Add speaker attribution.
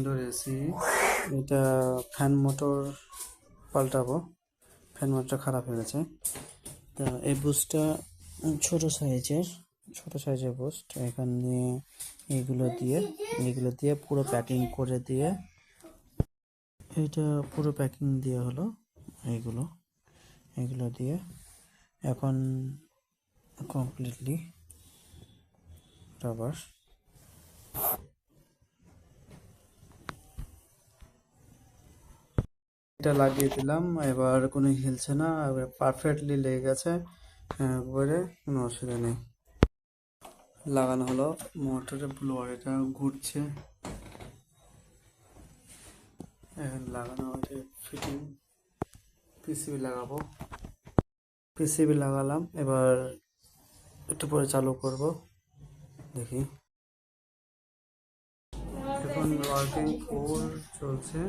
Speaker 1: Indoor AC. এটা fan motor পাল্টাবো, fan মোটরটা খারাপ হয়ে গেছে। তা এই বুস্টটা ছোট সাইজের বুস্ট। এখানে এইগুলো দিয়ে পুরো প্যাকিং করে দিয়ে, এইটা পুরো প্যাকিং দিয়ে হলো। এইগুলো এগুলো দিয়ে এখন কমপ্লিটলি রাবার। এটা লাগিয়ে দিলাম, এবার কোনো হিলছে না, এবার পারফেক্টলি লেগে গেছে একবারে, কোনো অসুবিধা নেই। লাগানো হলো মোটরের ব্লোয়ার, এটা ঘুরছে। এখন লাগানো হচ্ছে ফিটিং, পিসিবি লাগাবো। পিসিবি লাগালাম, এবার একটু পরে চালু করব, দেখি। এখন ওয়ার্কিং ফুল চলছে।